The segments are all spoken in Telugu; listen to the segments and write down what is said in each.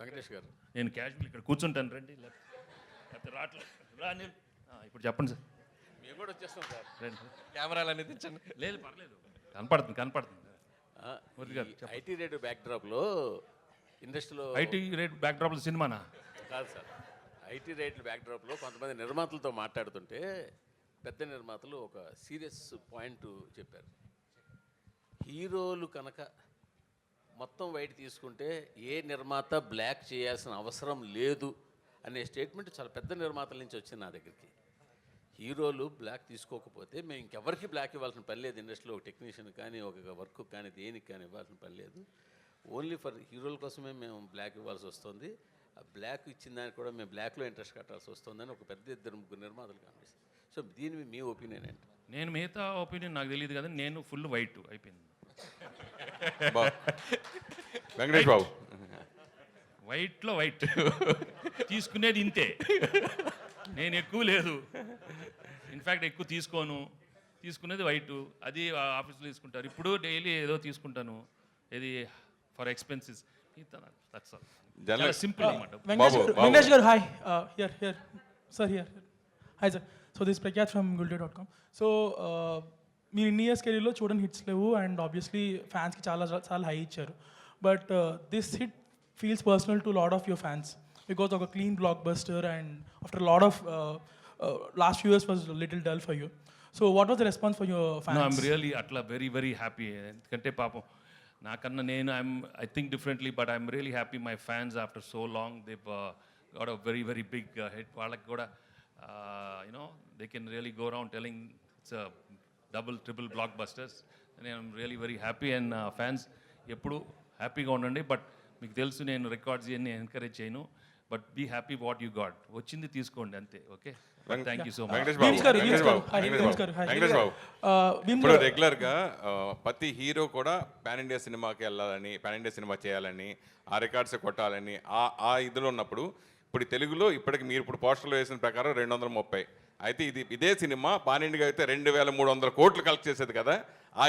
వెంకటేష్ గారు, నేను క్యాజువల్ ఇక్కడ కూర్చుంటాను రండి, లేకపోతే రావట్లేదు రా అనిల్. ఇప్పుడు చెప్పండి సార్. మేము కూడా వచ్చేస్తాం సార్. రండి. కెమెరాలు అనేది తెచ్చండి. లేదు పర్లేదు, కనపడుతుంది. ఐటీ రేట్ బ్యాక్డ్రాప్లో ఇండస్ట్రీలో ఐటీ రేట్ బ్యాక్డ్రాప్లో సినిమానా? కాదు సార్, ఐటీ రేట్ల బ్యాక్డ్రాప్లో కొంతమంది నిర్మాతలతో మాట్లాడుతుంటే పెద్ద నిర్మాతలు ఒక సీరియస్ పాయింట్ చెప్పారు. హీరోలు కనుక మొత్తం వైట్ తీసుకుంటే ఏ నిర్మాత బ్లాక్ చేయాల్సిన అవసరం లేదు అనే స్టేట్మెంట్ చాలా పెద్ద నిర్మాతల నుంచి వచ్చింది నా దగ్గరికి. హీరోలు బ్లాక్ తీసుకోకపోతే మేము ఇంకెవరికి బ్లాక్ ఇవ్వాల్సిన పని లేదు. ఇండస్ట్రీలో ఒక టెక్నీషియన్ కానీ ఒక వర్క్ కానీ దేనికి కానీ ఇవ్వాల్సిన పని లేదు. ఓన్లీ ఫర్ హీరోల కోసమే మేము బ్లాక్ ఇవ్వాల్సి వస్తుంది. ఆ బ్లాక్ ఇచ్చిన దానికి కూడా మేము బ్లాక్లో ఇంట్రెస్ట్ కట్టాల్సి వస్తుందని ఒక పెద్ద 2-3 నిర్మాతలు కనిపిస్తుంది. సో దీని మీ ఒపీనియన్ ఏంటి? నేను మిగతా ఒపీనియన్ నాకు తెలియదు కదా, నేను ఫుల్ వైట్ అయిపోయింది. వెంకటేష్ బాబు వైట్లో వైట్ తీసుకునేది ఇంతే, నేను ఎక్కువ లేదు. ఇన్ఫ్యాక్ట్ ఎక్కువ తీసుకునేది వైట్. అది ఆఫీస్లో తీసుకుంటారు. ఇప్పుడు డైలీ ఏదో తీసుకుంటాను, ఇది ఫర్ ఎక్స్పెన్సెస్. చాలా సింపుల్ అనమాట. Venkatesh garu, hi. Here. Sir, here. Hi, sir. So this is Prakyat from Gulday.com. So మీరు ఇన్ని ఇయర్స్ కెరీర్లో చూడని హిట్స్ లేవు అండ్ ఆబ్వియస్లీ ఫ్యాన్స్కి చాలా హై ఇచ్చారు. But this hit feels personal to lot of your fans because ఒక clean blockbuster and after lot of last few years was little dull for you. So what was the response for your fans? I'm really అట్లా వెరీ హ్యాపీ. ఎందుకంటే పాపం నాకన్నా నేను I think differently, but I'm really happy my fans after so long they got a very big hit. వాళ్ళకి కూడా you know they can really go around telling it's double triple blockbusters. నేను really very happy and fans ఎప్పుడు హ్యాపీగా ఉండండి. బట్ మీకు తెలుసు నేను రికార్డ్స్ ఇవన్నీ ఎంకరేజ్ చేయను. But be happy what you got, వచ్చింది తీసుకోండి అంతే. Okay, thank you so much. Venkatesh Babu ఇప్పుడు రెగ్యులర్ గా ప్రతి హీరో కూడా పాన్ ఇండియా సినిమాకి వెళ్ళాలని, పాన్ ఇండియా సినిమా చేయాలని, ఆ రికార్డ్స్ కొట్టాలని ఆ ఇదిలో ఉన్నప్పుడు ఇప్పుడు తెలుగులో ఇప్పటికి మీరు ఇప్పుడు పోస్టర్లో వేసిన ప్రకారం 230. అయితే ఇదే సినిమా పాన్ ఇండియా అయితే 2300 కోట్లు కలెక్ట్ చేసేది కదా.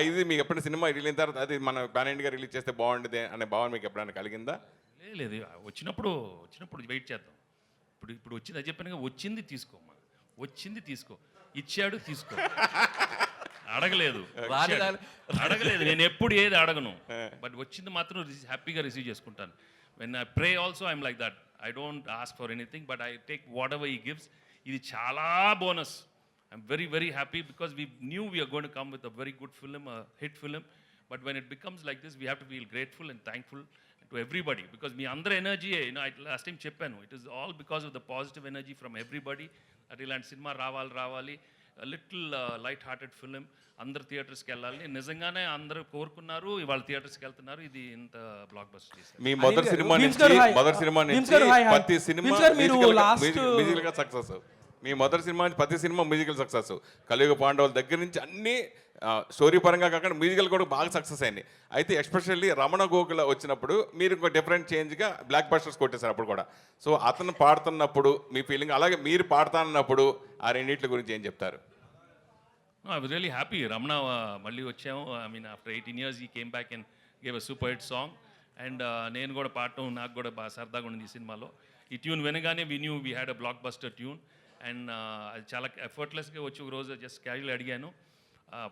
ఇది మీకు ఎప్పుడైనా సినిమా రిలీజ్ అయిన తర్వాత అది మన పాన్ ఇండియా రిలీజ్ చేస్తే బాగుండేది అనే భావన మీకు ఎప్పుడైనా కలిగిందా? లేదు, వచ్చినప్పుడు వెయిట్ చేద్దాం. ఇప్పుడు వచ్చింది అది చెప్పాను, వచ్చింది తీసుకోమ్మా, వచ్చింది తీసుకో, ఇచ్చాడు తీసుకో. అడగలేదు, నేను ఎప్పుడు ఏది అడగను. బట్ వచ్చింది మాత్రం హ్యాపీగా రిసీవ్ చేసుకుంటాను. When I pray also I'm like that. I don't ask for anything but I take whatever he gives. ఇది చాలా bonus. I'm very happy because we knew we are going to come with a very good film, hit film. But when it becomes like this we have to feel grateful and thankful to everybody because మీ అందరి ఎనర్జీయే. లాస్ట్ టైం చెప్పాను, it is all because of the positive energy from everybody. At ఇలాంటి సినిమా రావాలి, లిటిల్ లైట్ హార్టెడ్ ఫిలిం, అందరు థియేటర్స్కి వెళ్ళాలి. నిజంగానే అందరూ కోరుకున్నారు, ఇవాళ థియేటర్స్కి వెళ్తున్నారు. ఇది ఇంత బ్లాక్ బస్టర్ చేశారు. మీ మొదటి సినిమా నుంచి ప్రతి సినిమా మ్యూజికల్ గా సక్సెస్. మీ మొదటి సినిమా నుంచి ప్రతి సినిమా మ్యూజికల్ సక్సెస్. కలియుగ పాండవుల దగ్గర నుంచి అన్ని స్టోరీ పరంగా కాకుండా మ్యూజికల్ కూడా బాగా సక్సెస్ అయింది. అయితే ఎస్పెషల్లీ రమణ గోకుల వచ్చినప్పుడు మీరు ఇంకో డిఫరెంట్ చేంజ్గా బ్లాక్ బస్టర్స్ కొట్టేశారు అప్పుడు కూడా. సో అతను పాడుతున్నప్పుడు మీ ఫీలింగ్, అలాగే మీరు పాడుతున్నప్పుడు ఆ రెండింటి గురించి ఏం చెప్తారు? I was really happy. Ramana మళ్ళీ వచ్చాము. ఐ మీన్ ఆఫ్టర్ 18 years ఈ came back and gave a super hit song. And నేను కూడా పాడటం నాకు కూడా బాగా సరదాగా ఉండింది ఈ సినిమాలో. ఈ ట్యూన్ వినగానే we had a block buster tune. And అది చాలా ఎఫర్ట్లెస్గా వచ్చి ఒక రోజు జస్ట్ క్యాజువల్ అడిగాను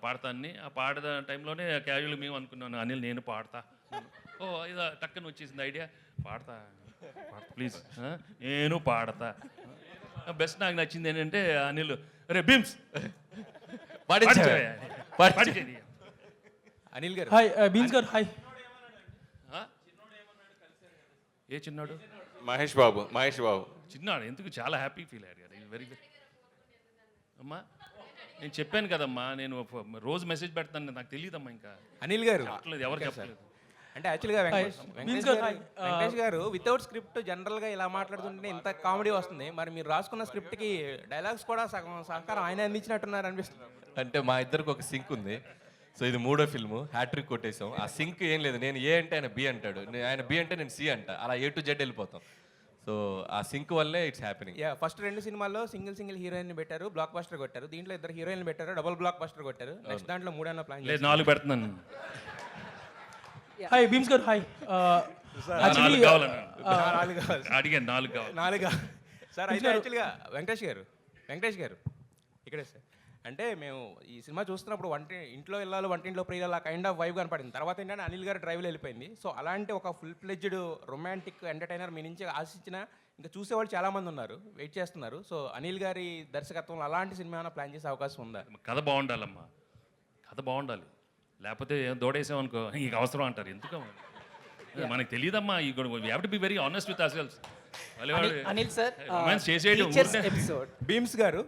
పాడతాన్ని. ఆ పాడద టైంలోనే క్యాజువల్ మేము అనుకున్నాను, అనిల్ నేను పాడతా. ఓ ఇది టక్కన వచ్చేసింది ఐడియా, పాడతా ప్లీజ్, నేను పాడతా. బెస్ట్ నాకు నచ్చింది ఏంటంటే అనిల్ రే బిమ్స్ అనిల్ గారు. హాయ్ బీన్స్ గారు. హాయ్. ఏ చిన్నాడు? మహేష్ బాబు. చిన్నాడు ఎందుకు చాలా హ్యాపీ ఫీల్ అయ్యారు కదా. వెరీ అమ్మా నేను చెప్పాను కదమ్మా, నేను రోజు మెసేజ్ పెడతాను, నాకు తెలియదమ్మా. ఇంకా అనిల్ గారు ఎవరు చెప్పలేదు. అంటే యాక్చువల్గా వెంకటేష్ గారు వితౌట్ స్క్రిప్ట్ జనరల్గా ఇలా మాట్లాడుతుంటే ఇంత కామెడీ వస్తుంది. మరి మీరు రాసుకున్న స్క్రిప్ట్కి డైలాగ్స్ కూడా సగం సహకారం ఆయన అందించినట్టున్నారు అనిపిస్తుంది. అంటే మా ఇద్దరికి ఒక సింక్ ఉంది. సో ఇది 3వ ఫిల్ము, హ్యాట్రిక్ కొట్టేసాం. ఆ సింక్ ఏం లేదు, నేను ఏ అంటే ఆయన బి అంటాడు, ఆయన బి అంటే నేను సి అంట, అలా A to Z వెళ్ళిపోతాం. సో ఆ సింక్ వల్లే ఇట్స్ హ్యాపెనింగ్. ఫస్ట్ 2 సినిమాల్లో సింగిల్ హీరోయిన్ పెట్టారు, బ్లాక్ బస్టర్ కొట్టారు. దీంట్లో 2 హీరోయిన్లు పెట్టారు, డబుల్ బ్లాక్ బస్టర్ కొట్టారు. నెక్స్ట్ దాంట్లో 3 ప్లాన్ లేదు 4 పెడుతున్నాను. హాయ్ బీమ్స్ గారు. హాయ్. Actually, నాలుగు కావాలన్నా నాలుగు కావాలి. అడిగాను 4 కావాలి. 4 సార్ అయితే యాక్చువల్గా వెంకటేష్ గారు ఇక్కడే సార్. అంటే మేము ఈ సినిమా చూస్తున్నప్పుడు ఇంట్లో వెళ్ళాలి వంటింట్లో ప్రియులు ఆ కైండ్ ఆఫ్ వైబ్ కనపడింది. తర్వాత ఏంటంటే అనిల్ గారు డ్రైవ్లో వెళ్ళిపోయింది. సో అలాంటి ఒక ఫుల్ ఫ్లెడ్జ్డ్ రొమాంటిక్ ఎంటర్టైనర్ మీ నుంచి ఆశించిన ఇంకా చూసేవాళ్ళు చాలామంది ఉన్నారు, వెయిట్ చేస్తున్నారు. సో అనిల్ గారి దర్శకత్వంలో అలాంటి సినిమా ఏమైనా ప్లాన్ చేసే అవకాశం ఉందా? కథ బాగుండాలమ్మా, కథ బాగుండాలి. లేకపోతే దోడేసామనుకో ఇక అవసరం అంటారు. ఎందుకు మనకు తెలియదమ్మా. ఈ have to be very honest with our selves. Anil sir romance చేసేయడం టీచర్స్ ఎపిసోడ్ భీమ్స్ గారు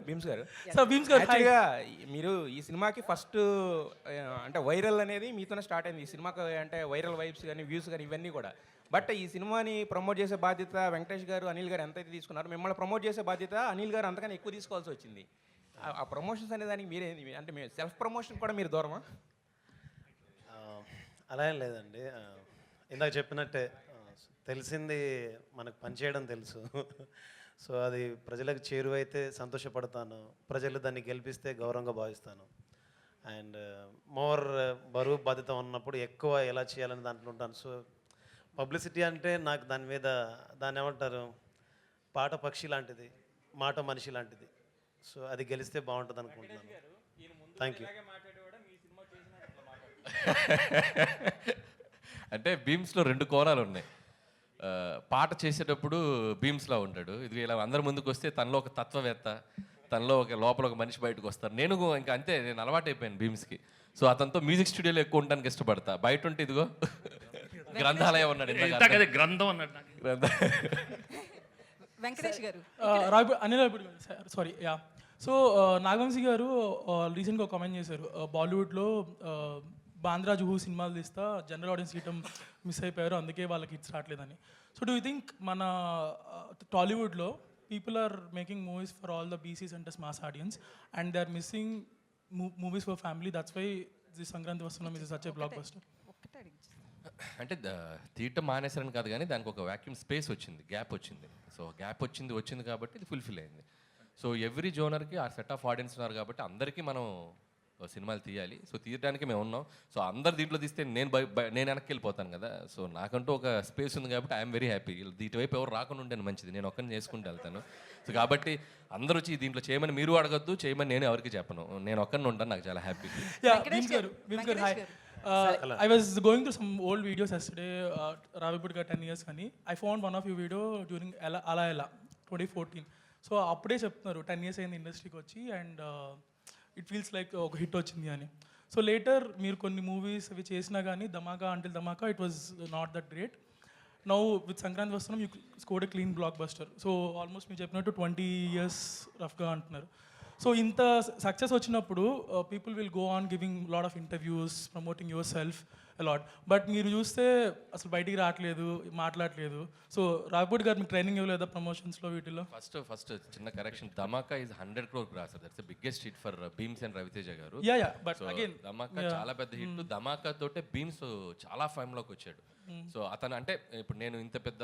సార్ భీమ్స్ గారు యాక్చువల్గా మీరు ఈ సినిమాకి ఫస్ట్ అంటే వైరల్ అనేది మీతోనే స్టార్ట్ అయింది. ఈ సినిమాకి అంటే వైరల్ వైబ్స్ కానీ వ్యూస్ కానీ ఇవన్నీ కూడా. బట్ ఈ సినిమాని ప్రమోట్ చేసే బాధ్యత వెంకటేష్ గారు అనిల్ గారు ఎంతైతే తీసుకున్నారో మిమ్మల్ని ప్రమోట్ చేసే బాధ్యత అనిల్ గారు అంతకన్నా ఎక్కువ తీసుకోవాల్సి వచ్చింది. ఆ ప్రమోషన్స్ అనే దానికి మీరేంది అంటే మీరు సెల్ఫ్ ప్రమోషన్ కూడా మీరు దూరమా? అలా ఏం లేదండి. ఇందాక చెప్పినట్టే తెలిసింది మనకు పనిచేయడం తెలుసు. సో అది ప్రజలకు చేరువైతే సంతోషపడతాను, ప్రజలు దాన్ని గెలిపిస్తే గౌరవంగా భావిస్తాను. అండ్ మోర్ బరువు బాధ్యత ఉన్నప్పుడు ఎక్కువ ఎలా చేయాలని దాంట్లో ఉంటాను. సో పబ్లిసిటీ అంటే నాకు దాని మీద దాన్ని ఏమంటారు, పాట పక్షి లాంటిది, మాట మనిషి లాంటిది. సో అది గెలిస్తే బాగుంటుంది అనుకుంటున్నాను. Thank you. అంటే భీమ్స్లో 2 కోణాలు ఉన్నాయి. పాట చేసేటప్పుడు భీమ్స్లా ఉంటాడు. ఇది ఇలా అందరి ముందుకు వస్తే తనలో ఒక తత్వవేత్త, తనలో ఒక లోపల ఒక మనిషి బయటకు వస్తారు. నేను ఇంకా అంతే, నేను అలవాటైపోయాను భీమ్స్కి. సో అతనితో మ్యూజిక్ స్టూడియోలో ఎక్కువ ఉండడానికి ఇష్టపడతా. బయట ఉంటే ఇదిగో గ్రంథాలయం ఉన్నాడు. అదే గ్రంథం అన్నట్టు. వెంకటేష్ గారు అనిల్ రావిపూడి గారు సారీ యా. సో నాగవంశీ గారు రీసెంట్గా కామెంట్ చేశారు, బాలీవుడ్లో బాంద్రా జుహూ సినిమాలు తీస్తా జనరల్ ఆడియన్స్ గీయటం మిస్ అయిపోయారు, అందుకే వాళ్ళకి హిట్స్ రావట్లేదని. సో డూ యూ థింక్ మన టాలీవుడ్లో people are making movies for all the BC centres mass audience and they are missing movies for family, that's why the Sankranthi Vasthunnam is such a blockbuster? అంటే తీయటం మానేసారని కాదు, కానీ దానికి ఒక వ్యాక్యూమ్ స్పేస్ వచ్చింది, గ్యాప్ వచ్చింది. సో గ్యాప్ వచ్చింది కాబట్టి ఇది ఫుల్ఫిల్ అయింది. సో ఎవ్రీ జోనర్కి ఆ సెట్ ఆఫ్ ఆడియన్స్ ఉన్నారు కాబట్టి అందరికీ మనం సినిమాలు తీయాలి. సో తీయడానికి మేము ఉన్నాం. సో అందరు దీంట్లో తీస్తే నేను వెనక్కి వెళ్ళిపోతాను కదా. సో నాకంటూ ఒక స్పేస్ ఉంది కాబట్టి ఐఎమ్ వెరీ హ్యాపీ. ఇటువైపు ఎవరు రాకుండా ఉంటేనే మంచిది, నేను ఒక్కరిని చేసుకుంటూ వెళ్తాను. సో కాబట్టి అందరూ వచ్చి దీంట్లో చేయమని మీరు అడగద్దు, చేయమని నేను ఎవరికి చెప్పను, నేను ఒక్కరిని ఉంటాను, నాకు చాలా హ్యాపీ. భీమ్స్ గారు hi. I was going through some old videos yesterday, Ravipudi 10 years కానీ I found one of your video during Ala 2014. So అప్పుడే చెప్తున్నారు 10 years అయింది ఇండస్ట్రీకి వచ్చి అండ్ ఇట్ ఫీల్స్ లైక్ ఒక హిట్ వచ్చింది అని. సో లేటర్ మీరు కొన్ని మూవీస్ అవి చేసినా కానీ Dhamaka until Dhamaka it was not that great. Now with Sankranthi Vasthunnam you scored a clean blockbuster. So almost మీరు చెప్పినట్టు 20 years రఫ్గా అంటున్నారు. సో ఇంత సక్సెస్ వచ్చినప్పుడు people will go on giving lot of interviews promoting yourself a lot, but మీరు చూస్తే అసలు బయటికి రావట్లేదు, మాట్లాడలేదు. సో రావిపూడి గారు మీకు ట్రైనింగ్ ఇవ్వలేదా ప్రమోషన్స్లో వీటిలో? ఫస్ట్ చిన్న correction, Dhamaka is 100 crore gross. That's the biggest hit for Bheems and Ravi Teja garu. Yeah but again ధమాకా చాలా పెద్ద హిట్. ధమాకా తోటే భీమ్స్ చాలా ఫేమ్లోకి వచ్చాడు. సో అతను అంటే ఇప్పుడు నేను ఇంత పెద్ద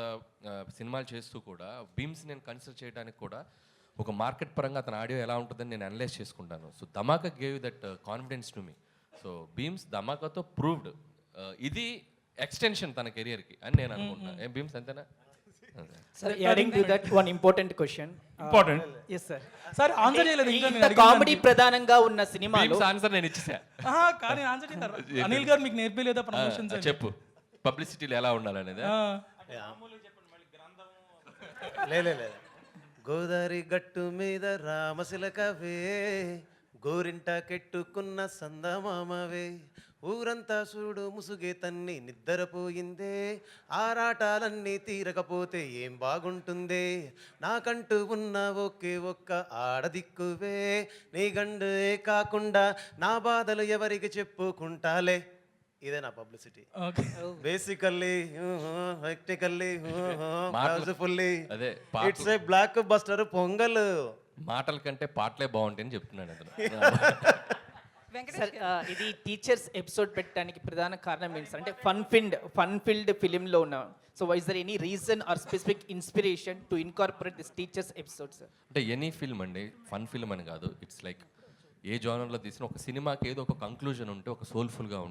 సినిమాలు చేస్తూ కూడా భీమ్స్ నేను కన్సిడర్ చేయడానికి కూడా ఒక మార్కెట్ పరంగా అతని ఆడియో ఎలా ఉంటుందని నేను అనలైజ్ చేసుకుంటాను. So Dhamaka gave that confidence to me. So Bheems ధమాకాతో ప్రూవ్డ్ ఇది ఎక్స్టెన్షన్ తన కెరియర్కి అని నేను అనుకుంటున్నాను. ఏం భీమ్స్ అంతేనా? Sir, adding to that one important question. Important. Yes sir. Sir answer చేయలేదు ఇంకా ఇంత కామెడీ ప్రధానంగా ఉన్న సినిమాలో భీమ్స్ ఆన్సర్ నేను ఇచ్చేసా. కానీ ఆన్సర్ చేశారు. అనిల్ గారు మీకు నేర్పలేదా ప్రమోషన్స్? చెప్పు పబ్లిసిటీలో ఎలా ఉండాలనేది. లేదు గోదావరి గట్టు మీద రామశిలకవే, గోరింట కెట్టుకున్న సందమామవే, ఊరంతా చూడు ముసుగే తన్ని నిద్రపోయిందే, ఆరాటాలన్నీ తీరకపోతే ఏం బాగుంటుందే, నాకంటూ ఉన్న ఒకే ఒక్క ఆడదిక్కువే, నీ గండే కాకుండా నా బాధలు ఎవరికి చెప్పుకుంటాలే. ఇదే నా పబ్లిసిటీ. బేసికల్లీ టెక్నికల్లీ యూజ్ఫుల్లీ అదే it's a block buster pongal. మాటల కంటే పాటలే బాగుంటాయని చెప్తున్నాడు అతను. సార్ ఇది టీచర్స్ ఎపిసోడ్ పెట్టడానికి ప్రధాన కారణం ఏంటి సార్? అంటే ఫన్ ఫిల్డ్ ఫిలింలో ఉన్న. So is there any reason or specific inspiration to incorporate this teachers episode sir? అంటే ఎనీ ఫిల్మ్ అండి, ఫన్ ఫిల్మ్ అని కాదు. ఇట్స్ లైక్ ఏ జానర్లో తీసిన ఒక సినిమాకి ఏదో ఒక కంక్లూజన్ ఉంటే, ఒక సోల్ఫుల్గా ఉంటే